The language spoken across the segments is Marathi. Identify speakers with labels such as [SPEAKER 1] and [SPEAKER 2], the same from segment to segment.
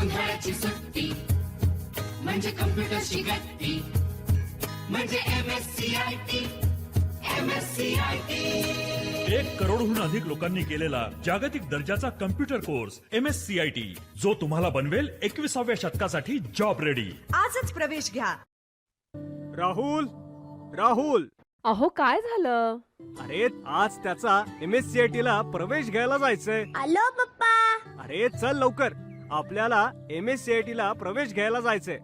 [SPEAKER 1] उन्हाळ्याची सुट्टी म्हणजे कम्प्युटरची गट्टी म्हणजे MSCIT.
[SPEAKER 2] 1 करोडहून अधिक लोकांनी केलेला जागतिक दर्जाचा कम्प्युटर कोर्स MSCIT, जो तुम्हाला बनवेल 21व्या शतकासाठी जॉब रेडी.
[SPEAKER 3] आजच प्रवेश घ्या.
[SPEAKER 4] राहुल राहुल
[SPEAKER 5] अहो काय झालं?
[SPEAKER 4] अरे आज त्याचा MSCIT ला प्रवेश घ्यायला जायचंय.
[SPEAKER 6] आलो पप्पा.
[SPEAKER 4] अरे चल लवकर, आपल्याला MSCIT ला प्रवेश घ्यायला जायचंय.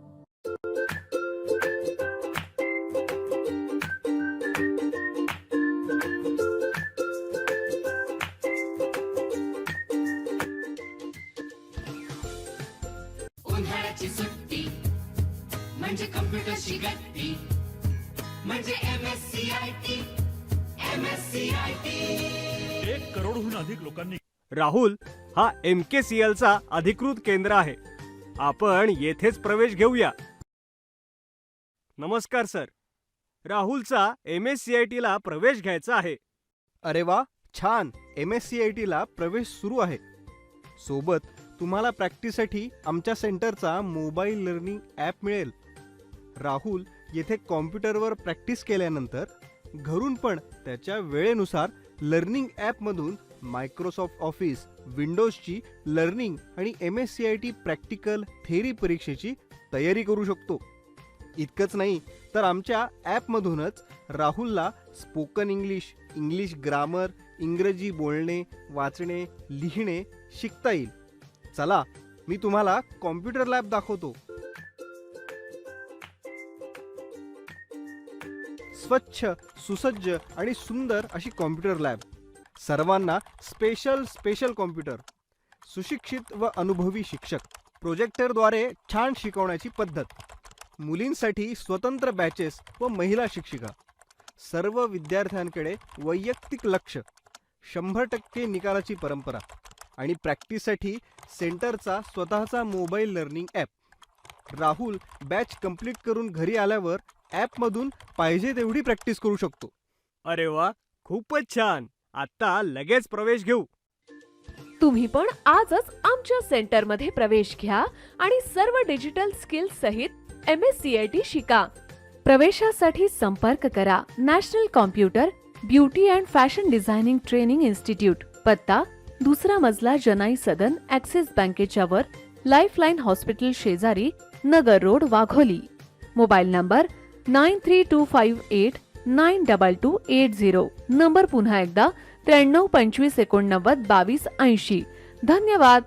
[SPEAKER 1] उन्हाळ्याची सुट्टी म्हणजे कम्प्युटरची गट्टी म्हणजे MSCIT.
[SPEAKER 2] 1 करोडहून अधिक लोकांनी
[SPEAKER 4] राहुल हा MKCL चा अधिकृत केंद्र आहे. आपण येथेच प्रवेश घेऊया. नमस्कार सर, राहुलचा MSCIT ला प्रवेश घ्यायचा आहे.
[SPEAKER 7] अरे वा, छान. MSCIT ला प्रवेश सुरू आहे. सोबत तुम्हाला प्रॅक्टिससाठी आमच्या सेंटरचा मोबाईल लर्निंग ॲप मिळेल. राहुल येथे कॉम्प्युटरवर प्रॅक्टिस केल्यानंतर घरून पण त्याच्या वेळेनुसार लर्निंग ॲपमधून मायक्रोसॉफ्ट ऑफिस, विंडोजची लर्निंग आणि MSCIT प्रॅक्टिकल थेरी परीक्षेची तयारी करू शकतो. इतकंच नाही तर आमच्या ॲपमधूनच राहुलला स्पोकन इंग्लिश, इंग्लिश ग्रामर, इंग्रजी बोलणे, वाचणे, लिहिणे शिकता येईल. चला, मी तुम्हाला कॉम्प्युटर लॅब दाखवतो. स्वच्छ, सुसज्ज आणि सुंदर अशी कॉम्प्युटर लॅब. सर्वांना स्पेशल कॉम्प्युटर, सुशिक्षित व अनुभवी शिक्षक, प्रोजेक्टरद्वारे छान शिकवण्याची पद्धत, मुलींसाठी स्वतंत्र बॅचेस व महिला शिक्षिका, सर्व विद्यार्थ्यांकडे वैयक्तिक लक्ष, 100% निकालाची परंपरा आणि प्रॅक्टिससाठी सेंटरचा स्वतःचा mobile learning app. Rahul batch complete करून घरी आल्यावर ॲपमधून पाहिजे तेवढी प्रॅक्टिस करू शकतो.
[SPEAKER 4] अरे वा, खूपच छान. आता लगेच प्रवेश घेऊ.
[SPEAKER 5] तुम्ही पण आजच आमच्या सेंटरमध्ये प्रवेश घ्या आणि सर्व डिजिटल स्किल्स सहित MSCIT शिका. प्रवेशासाठी संपर्क करा national computer beauty and fashion designing training institute. पत्ता 2रा मजला, जनाई सदन, ॲक्सिस बँकेच्या वर, लाईफलाईन हॉस्पिटल शेजारी, Nagar road, Wagholi. Mobile number 9325892280. Number पुन्हा एकदा 9325892280. धन्यवाद.